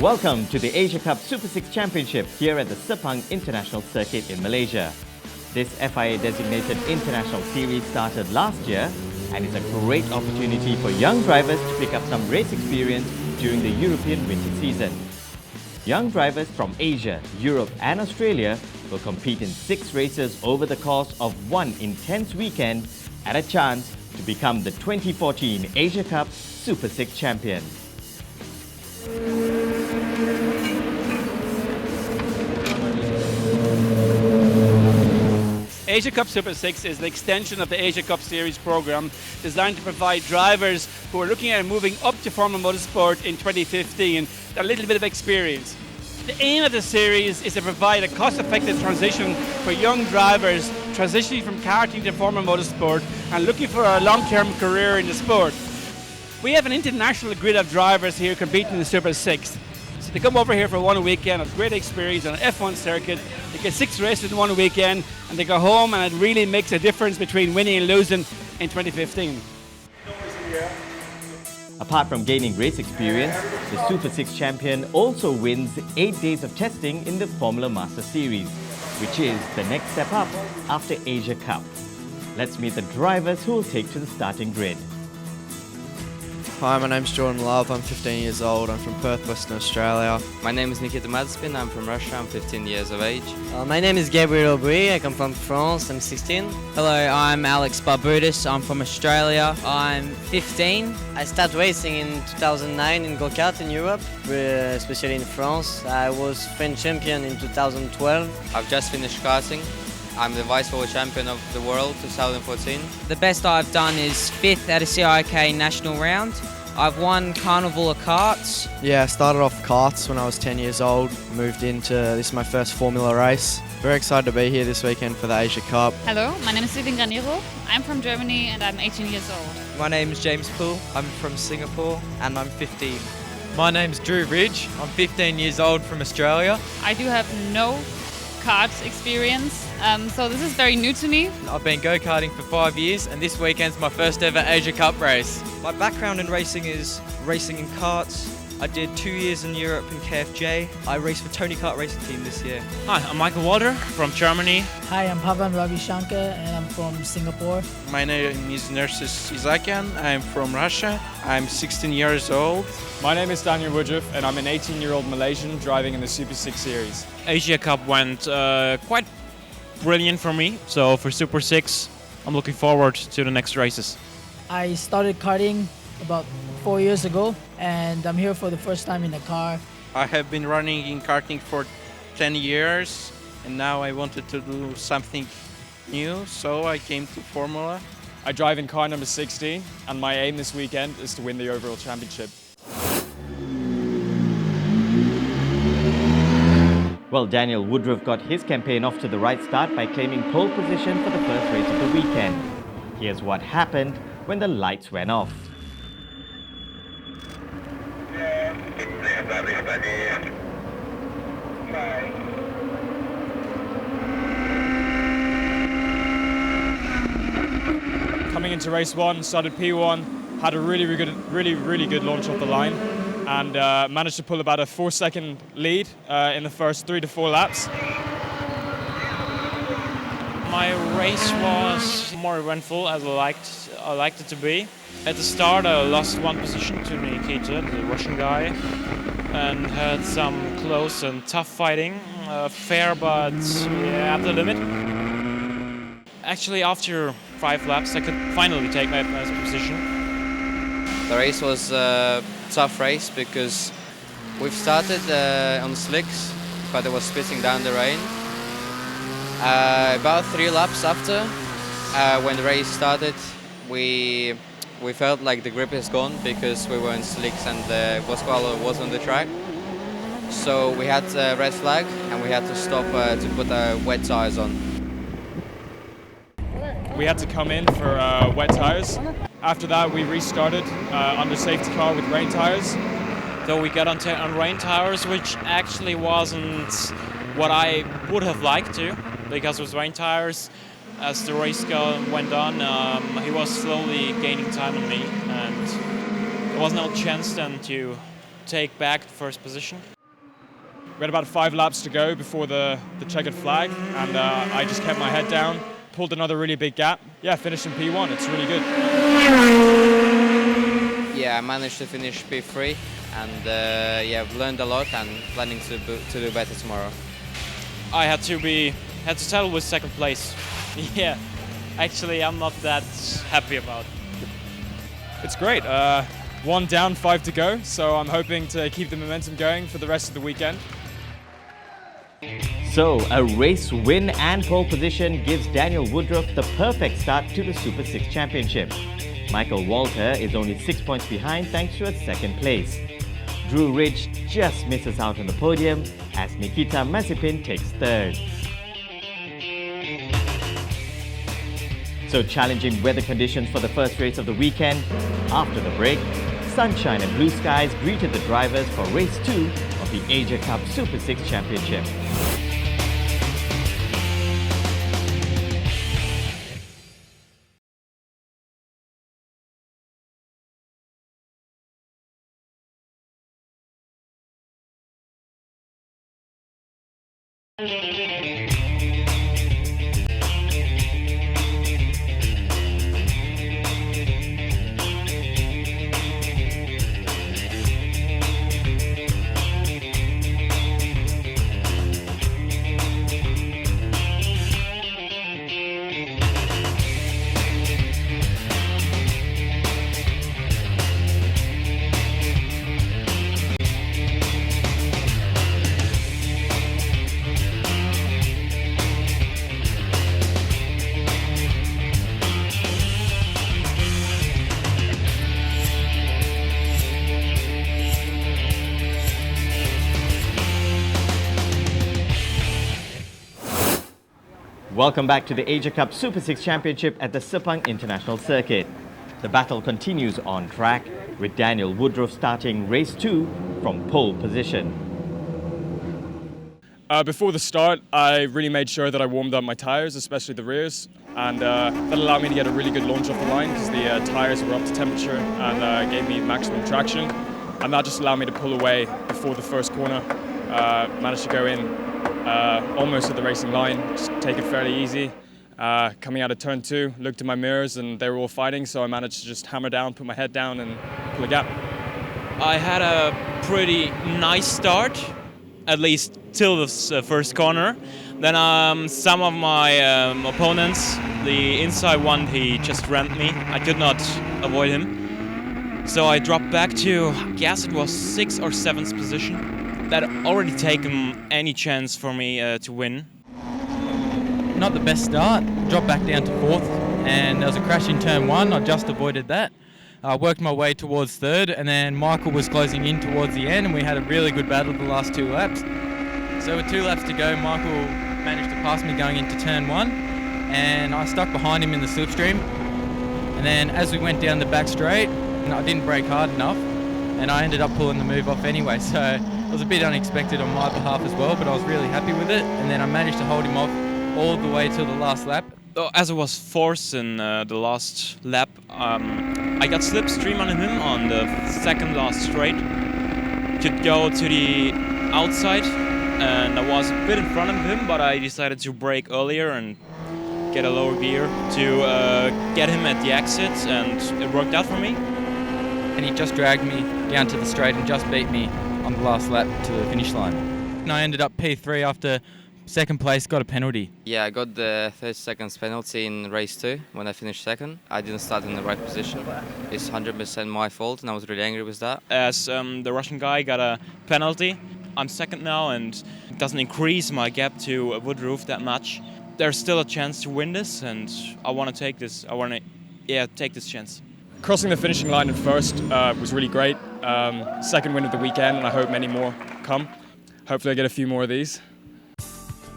Welcome to the AsiaCup Super 6 Championship here at the Sepang International Circuit in Malaysia. This FIA designated international series started last year and is a great opportunity for young drivers to pick up some race experience during the European winter season. Young drivers from Asia, Europe and Australia will compete in 6 races over the course of one intense weekend and a chance to become the 2014 AsiaCup Super 6 champion. AsiaCup Super 6 is the extension of the AsiaCup Series program designed to provide drivers who are looking at moving up to Formula Motorsport in 2015 a little bit of experience. The aim of the series is to provide a cost-effective transition for young drivers transitioning from karting to Formula Motorsport and looking for a long-term career in the sport. We have an international grid of drivers here competing in the Super 6. So they come over here for one weekend, have great experience on an F1 circuit, they get 6 races in one weekend, and they go home, and it really makes a difference between winning and losing in 2015. Apart from gaining race experience, the Super 6 champion also wins 8 days of testing in the Formula Master Series, which is the next step up after Asia Cup. Let's meet the drivers who will take to the starting grid. Hi, my name's Jordan Love, I'm 15 years old, I'm from Perth, Western Australia. My name is Nikita Madspin, I'm from Russia, I'm 15 years of age. My name is Gabriel Aubry, I come from France, I'm 16. Hello, I'm Alex Barbudis, I'm from Australia, I'm 15. I started racing in 2009 in go-kart in Europe, especially in France. I was French champion in 2012. I've just finished karting. I'm the Vice World Champion of the World 2014. The best I've done is 5th at a CIK national round. I've won Carnival of Karts. Yeah, I started off karts when I was 10 years old, moved into, this is my first Formula race. Very excited to be here this weekend for the Asia Cup. Hello, my name is Vivian Granero. I'm from Germany and I'm 18 years old. My name is James Poole, I'm from Singapore and I'm 15. My name's Drew Ridge, I'm 15 years old from Australia. I do have no kart experience, so this is very new to me. I've been go-karting for 5 years and this weekend's my first ever Asia Cup race. My background in racing is racing in karts. I did 2 years in Europe in KFJ. I raced for Tony Kart Racing Team this year. Hi, I'm Michael Walter from Germany. Hi, I'm Pavan Ravishankar and I'm from Singapore. My name is Narcis Isakian. I'm from Russia. I'm 16 years old. My name is Daniel Woodruff and I'm an 18-year-old Malaysian driving in the Super 6 series. Asia Cup went quite brilliant for me, so for Super 6 I'm looking forward to the next races. I started karting about 4 years ago and I'm here for the first time in a car. I have been running in karting for 10 years and now I wanted to do something new, so I came to Formula. I drive in car number 16 and my aim this weekend is to win the overall championship. Well, Daniel Woodruff got his campaign off to the right start by claiming pole position for the first race of the weekend. Here's what happened when the lights went off. Coming into race 1, started P1, had a really good launch off the line and managed to pull about a 4-second lead in the first 3 to 4 laps. My race was more eventful as I liked it to be. At the start I lost 1 position to Nikita, the Russian guy, and had some close and tough fighting. Fair, but yeah, at the limit. Actually, after 5 laps I could finally take my first position. The race was a tough race because we've started on slicks, but it was spitting down the rain. About 3 laps after, when the race started, we felt like the grip is gone because we were in slicks and the Bosqualo was on the track. So we had a red flag and we had to stop to put wet tires on. We had to come in for wet tires. After that we restarted under safety car with rain tires. Though we got on rain tires, which actually wasn't what I would have liked to, because with rain tires, as the race went on, he was slowly gaining time on me, and there was no chance then to take back the first position. We had about 5 laps to go before the checkered flag, and I just kept my head down, pulled another really big gap. Yeah, finished in P1. It's really good. Yeah, I managed to finish P3, and yeah, I've learned a lot and planning to do better tomorrow. I had to settle with second place. Yeah, actually, I'm not that happy about it. It's great. 1 down, 5 to go, so I'm hoping to keep the momentum going for the rest of the weekend. So, a race win and pole position gives Daniel Woodruff the perfect start to the Super 6 Championship. Michael Walter is only 6 points behind thanks to a second place. Drew Ridge just misses out on the podium as Nikita Mazepin takes third. So challenging weather conditions for the first race of the weekend. After the break, sunshine and blue skies greeted the drivers for race 2 of the AsiaCup Super 6 Championship. Welcome back to the AsiaCup Super 6 Championship at the Sepang International Circuit. The battle continues on track with Daniel Woodruff starting race 2 from pole position. Before the start, I really made sure that I warmed up my tyres, especially the rears, and that allowed me to get a really good launch off the line because the tyres were up to temperature and gave me maximum traction, and that just allowed me to pull away before the first corner. Managed to go in almost at the racing line, just take it fairly easy. Coming out of turn 2, looked at my mirrors and they were all fighting, so I managed to just hammer down, put my head down and pull a gap. I had a pretty nice start, at least till the first corner. Then some of my opponents, the inside one, he just rammed me. I could not avoid him. So I dropped back to, I guess it was 6th or 7th position. That had already taken any chance for me to win. Not the best start, dropped back down to 4th, and there was a crash in turn 1, I just avoided that. I worked my way towards 3rd, and then Michael was closing in towards the end, and we had a really good battle the last 2 laps. So with 2 laps to go, Michael managed to pass me going into turn 1, and I stuck behind him in the slipstream. And then as we went down the back straight, I didn't brake hard enough, and I ended up pulling the move off anyway. So it was a bit unexpected on my behalf as well, but I was really happy with it. And then I managed to hold him off all the way till the last lap. As I was forced in the last lap, I got slipstream on him on the second last straight. Could go to the outside, and I was a bit in front of him, but I decided to brake earlier and get a lower gear to get him at the exit, and it worked out for me. And he just dragged me down to the straight and just beat me on the last lap to the finish line. And I ended up P3 after second place, got a penalty. Yeah, I got the 30 seconds penalty in race 2 when I finished 2nd. I didn't start in the right position. It's 100% my fault, and I was really angry with that. As the Russian guy got a penalty, I'm 2nd now, and it doesn't increase my gap to Woodruff that much. There's still a chance to win this, and I want to take this. I want to, take this chance. Crossing the finishing line in first was really great. Second win of the weekend, and I hope many more come. Hopefully I get a few more of these.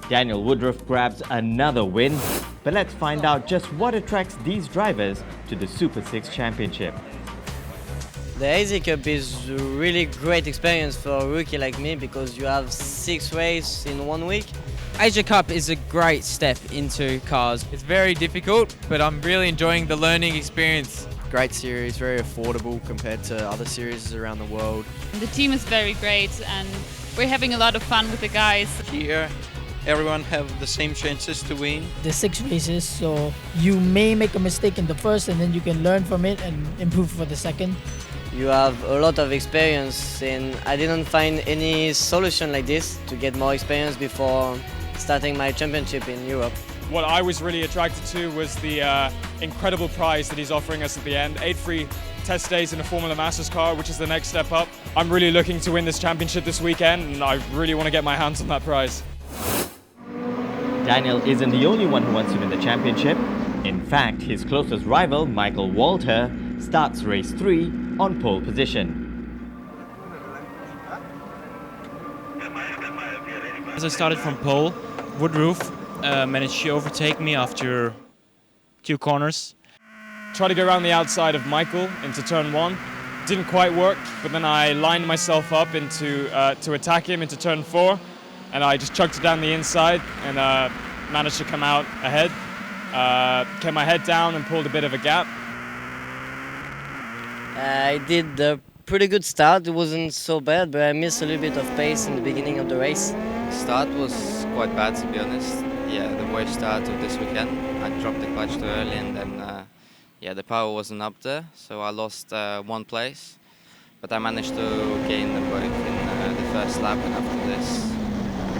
Daniel Woodruff grabs another win, but let's find out just what attracts these drivers to the Super 6 Championship. The AsiaCup is a really great experience for a rookie like me because you have 6 races in 1 week. AsiaCup is a great step into cars. It's very difficult, but I'm really enjoying the learning experience. Great series, very affordable compared to other series around the world. The team is very great and we're having a lot of fun with the guys. Here, everyone have the same chances to win. There's 6 races, so you may make a mistake in the first and then you can learn from it and improve for the second. You have a lot of experience and I didn't find any solution like this to get more experience before starting my championship in Europe. What I was really attracted to was the incredible prize that he's offering us at the end. 8 free test days in a Formula Masters car, which is the next step up. I'm really looking to win this championship this weekend and I really want to get my hands on that prize. Daniel isn't the only one who wants to win the championship. In fact, his closest rival, Michael Walter, starts race 3 on pole position. As I started from pole, Woodruff managed to overtake me after 2 corners. Tried to go around the outside of Michael into turn 1. Didn't quite work, but then I lined myself up into to attack him into turn 4, and I just chucked it down the inside and managed to come out ahead. Kept my head down and pulled a bit of a gap. I did a pretty good start. It wasn't so bad, but I missed a little bit of pace in the beginning of the race. Start was quite bad, to be honest. Yeah, the worst start of this weekend. I dropped the clutch too early and then yeah, the power wasn't up there, so I lost 1 place. But I managed to gain them both in the first lap, and after this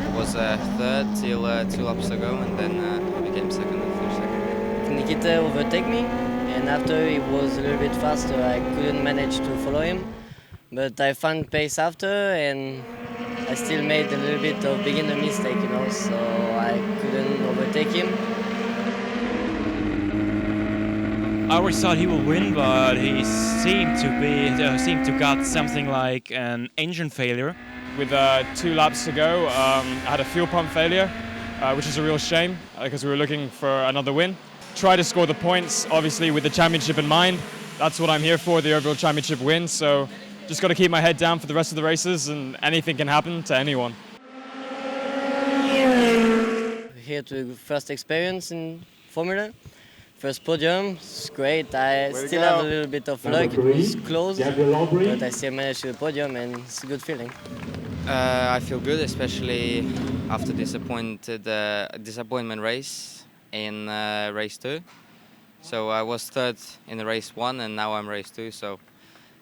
it was 3rd till 2 laps to go, and then I became 2nd and finished 2nd. Nikita overtook me, and after he was a little bit faster, I couldn't manage to follow him. But I found pace after, and I still made a little bit of beginner mistake, you know, so I couldn't overtake him. I always thought he will win, but he seemed to got something like an engine failure. With 2 laps to go, I had a fuel pump failure, which is a real shame because we were looking for another win. Try to score the points, obviously with the championship in mind. That's what I'm here for, the overall championship win. So just got to keep my head down for the rest of the races, and anything can happen to anyone. Here to first experience in Formula. First podium, it's great. I still have a little bit of luck. It was close, but I still managed to the podium, and it's a good feeling. I feel good, especially after disappointment race in race 2. So I was 3rd in the race 1, and now I'm race 2. So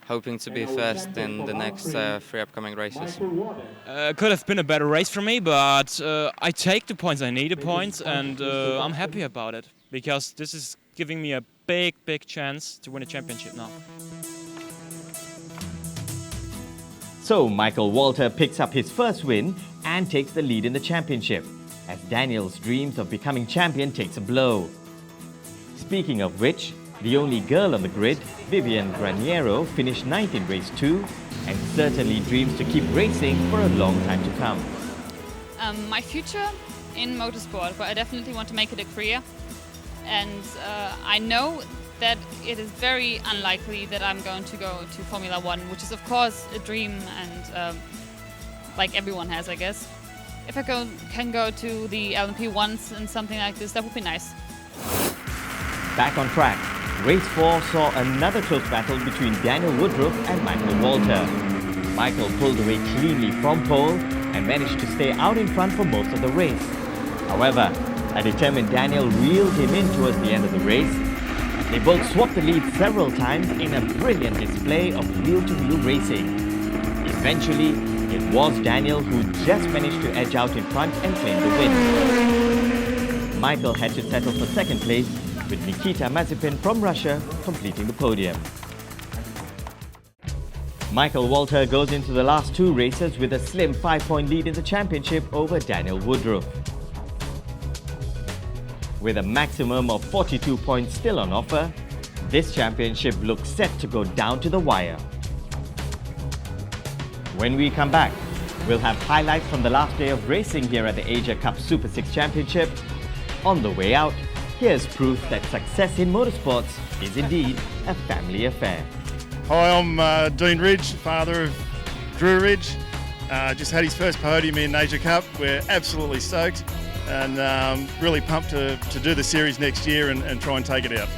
hoping to be first in the next 3 upcoming races. Could have been a better race for me, but I take the points. I need the points, and I'm happy about it, because this is giving me a big chance to win a championship now. So Michael Walter picks up his first win and takes the lead in the championship, as Daniel's dreams of becoming champion takes a blow. Speaking of which, the only girl on the grid, Vivian Graniero, finished 9th in race 2 and certainly dreams to keep racing for a long time to come. My future in motorsport, but I definitely want to make it a career. And I know that it is very unlikely that I'm going to go to Formula 1, which is of course a dream and like everyone has, I guess. If I can go to the LMP once and something like this, that would be nice. Back on track, race 4 saw another close battle between Daniel Woodruff and Michael Walter. Michael pulled away cleanly from pole and managed to stay out in front for most of the race. However, a determined Daniel reeled him in towards the end of the race. They both swapped the lead several times in a brilliant display of wheel-to-wheel racing. Eventually, it was Daniel who just managed to edge out in front and claim the win. Michael had to settle for 2nd place, with Nikita Mazepin from Russia completing the podium. Michael Walter goes into the last 2 races with a slim 5-point lead in the championship over Daniel Woodruff. With a maximum of 42 points still on offer, this championship looks set to go down to the wire. When we come back, we'll have highlights from the last day of racing here at the AsiaCup Super 6 Championship. On the way out, here's proof that success in motorsports is indeed a family affair. Hi, I'm Dean Ridge, father of Drew Ridge. Just had his first podium in Asia Cup. We're absolutely stoked and really pumped to do the series next year and try and take it out.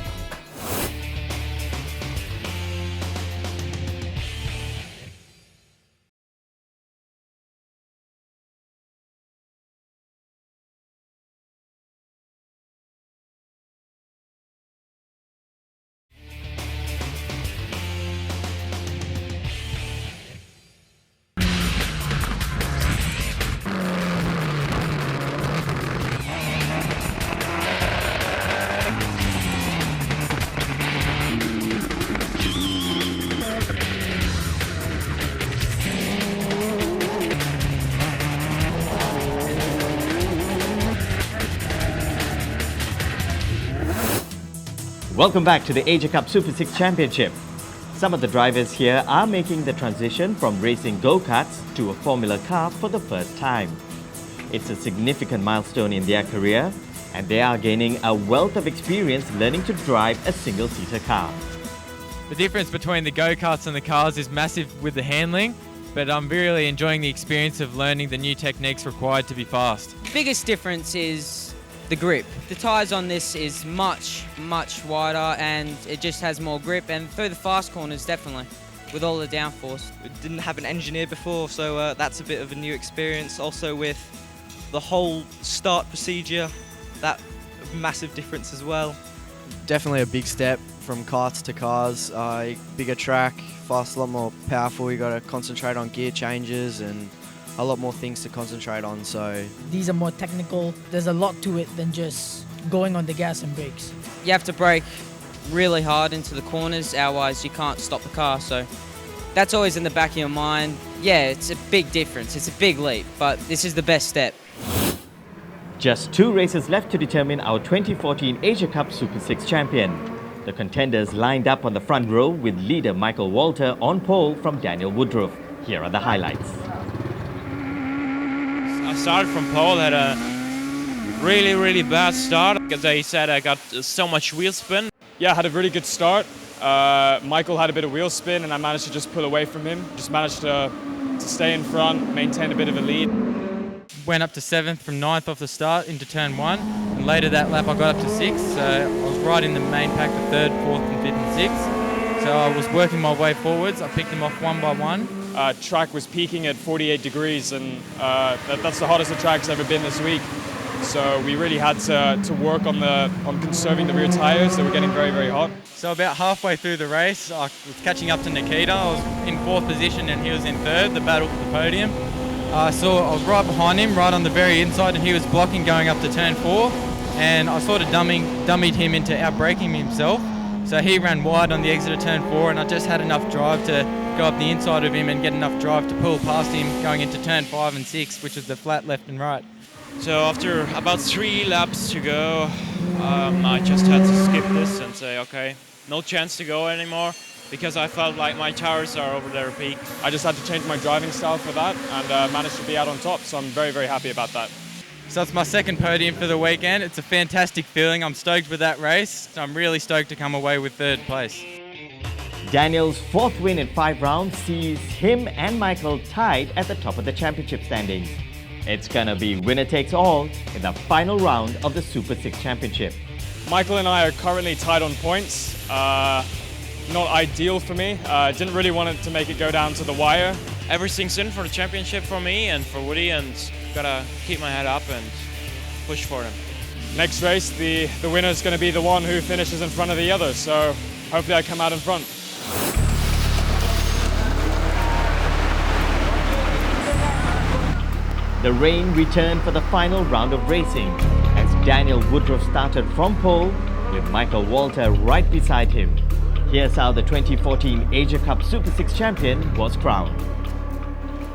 Welcome back to the AsiaCup Super 6 Championship. Some of the drivers here are making the transition from racing go-karts to a Formula car for the first time. It's a significant milestone in their career, and they are gaining a wealth of experience learning to drive a single-seater car. The difference between the go-karts and the cars is massive with the handling, but I'm really enjoying the experience of learning the new techniques required to be fast. Biggest difference is the grip. The tyres on this is much wider and it just has more grip, and through the fast corners definitely, with all the downforce. We didn't have an engineer before, so that's a bit of a new experience. Also with the whole start procedure, that massive difference as well. Definitely a big step from karts to cars. Bigger track, fast, a lot more powerful. You got to concentrate on gear changes and a lot more things to concentrate on. So These are more technical. There's a lot to it than just going on the gas and brakes. You have to brake really hard into the corners, otherwise you can't stop the car, so that's always in the back of your mind. Yeah, it's a big difference, it's a big leap, but this is the best step. Just 2 races left to determine our 2014 Asia Cup Super 6 champion. The contenders lined up on the front row with leader Michael Walter on pole from Daniel Woodruff. Here are the highlights. I started from pole, had a really bad start. Because they said I got so much wheel spin. Yeah, I had a really good start. Michael had a bit of wheel spin and I managed to just pull away from him. Just managed to stay in front, maintain a bit of a lead. Went up to 7th from 9th off the start into turn 1, and later that lap I got up to 6th, so I was right in the main pack for 3rd, 4th and 5th and 6th. So I was working my way forwards. I picked them off one by one. Track was peaking at 48 degrees and that's the hottest the track's ever been this week. So we really had to work on conserving the rear tyres. They were getting very hot. So about halfway through the race, I was catching up to Nikita. I was in 4th position and he was in 3rd, the battle for the podium. I was right behind him, right on the very inside, and he was blocking going up to turn 4. And I sort of dummied him into out-braking himself. So he ran wide on the exit of turn 4, and I just had enough drive to go up the inside of him and get enough drive to pull past him going into turn 5 and 6, which was the flat left and right. So after about 3 laps to go, I just had to skip this and say, okay, no chance to go anymore, because I felt like my tires are over their peak. I just had to change my driving style for that and managed to be out on top, so I'm very happy about that. So it's my 2nd podium for the weekend. It's a fantastic feeling. I'm stoked with that race. I'm really stoked to come away with 3rd place. Daniel's 4th win in 5 rounds sees him and Michael tied at the top of the championship standings. It's gonna be winner takes all in the final round of the Super 6 Championship. Michael and I are currently tied on points. Not ideal for me. Didn't really want it to make it go down to the wire. Everything's in for the championship for me and for Woody, and gotta keep my head up and push for them. Next race, the winner is going to be the one who finishes in front of the other, so hopefully I come out in front. The rain returned for the final round of racing as Daniel Woodruff started from pole with Michael Walter right beside him. Here's how the 2014 Asia Cup Super 6 champion was crowned.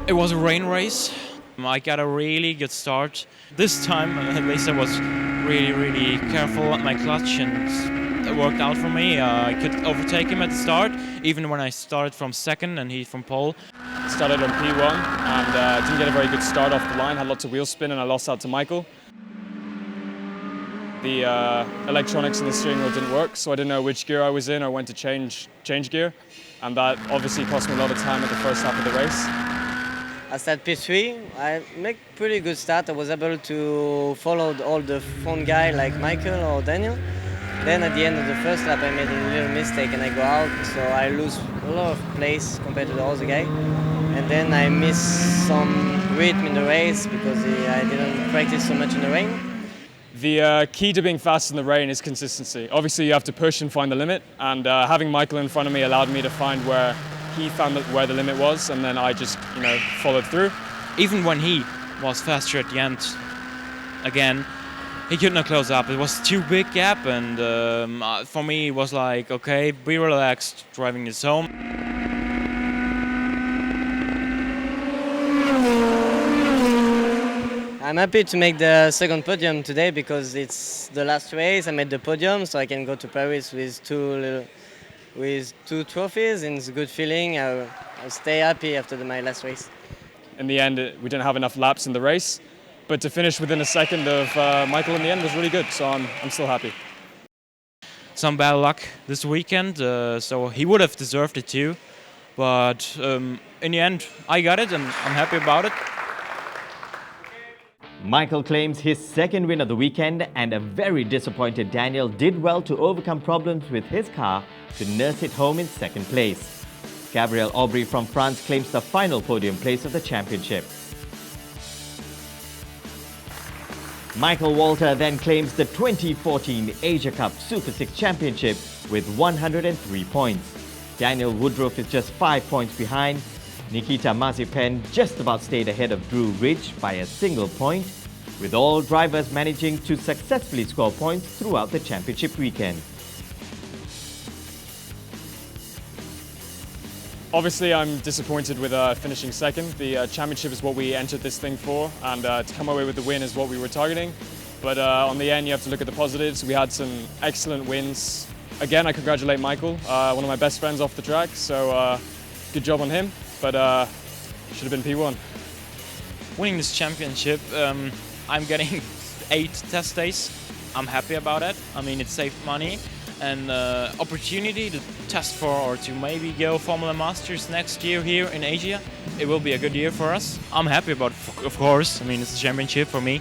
It was a rain race. I got a really good start. This time, at least I was really careful at my clutch and it worked out for me. I could overtake him at the start, even when I started from 2nd and he from pole. Started on P1 and didn't get a very good start off the line, had lots of wheel spin and I lost out to Michael. The electronics in the steering wheel didn't work, so I didn't know which gear I was in or when to change gear, and that obviously cost me a lot of time at the first half of the race. I started P3, I make pretty good start. I was able to follow all the front guy like Michael or Daniel. Then at the end of the first lap I made a little mistake and I go out, so I lose a lot of place compared to the other guy. And then I miss some rhythm in the race because I didn't practice so much in the rain. The key to being fast in the rain is consistency. Obviously you have to push and find the limit, and having Michael in front of me allowed me to find where he found where the limit was, and then I just followed through. Even when he was faster at the end, again, he could not close up. It was too big gap, and for me it was like, okay, be relaxed driving this home. I'm happy to make the second podium today because it's the last race. I made the podium, so I can go to Paris with two trophies, and it's a good feeling. I'll stay happy after my last race. In the end, we didn't have enough laps in the race, but to finish within a second of Michael in the end was really good, so I'm still happy. Some bad luck this weekend, so he would have deserved it too. But in the end, I got it, and I'm happy about it. Michael claims his second win of the weekend, and a very disappointed Daniel did well to overcome problems with his car to nurse it home in second place. Gabriel Aubry from France claims the final podium place of the championship. Michael Walter then claims the 2014 AsiaCup Super 6 Championship with 103 points. Daniel Woodruff is just 5 points behind. Nikita Mazepin just about stayed ahead of Drew Ridge by a single point, with all drivers managing to successfully score points throughout the championship weekend. Obviously, I'm disappointed with finishing second. The championship is what we entered this thing for, and to come away with the win is what we were targeting. But on the end, you have to look at the positives. We had some excellent wins. Again, I congratulate Michael, one of my best friends off the track, so good job on him, but should have been P1. Winning this championship, I'm getting 8 test days. I'm happy about it. I mean, it saved money and opportunity to test for or to maybe go Formula Masters next year here in Asia. It will be a good year for us. I'm happy about it, of course. I mean, it's a championship for me.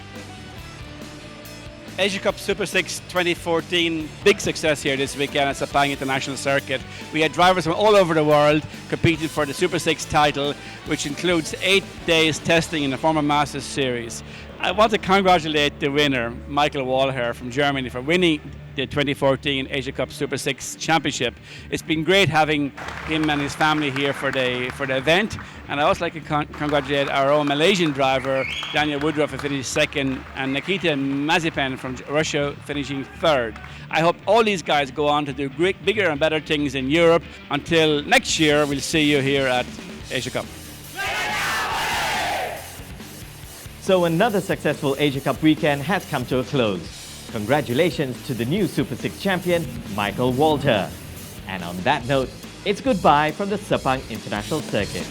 AsiaCup Super 6 2014, big success here this weekend at Sepang International Circuit. We had drivers from all over the world competing for the Super 6 title, which includes 8 days testing in the Formula Masters Series. I want to congratulate the winner, Michael Walter from Germany, for winning the 2014 AsiaCup Super 6 Championship. It's been great having him and his family here for the event, and I also like to congratulate our own Malaysian driver, Daniel Woodruff, for finishing second, and Nikita Mazepin from Russia finishing third. I hope all these guys go on to do great, bigger and better things in Europe. Until next year, we'll see you here at AsiaCup. So another successful AsiaCup weekend has come to a close. Congratulations to the new Super 6 champion, Michael Walter. And on that note, it's goodbye from the Sepang International Circuit.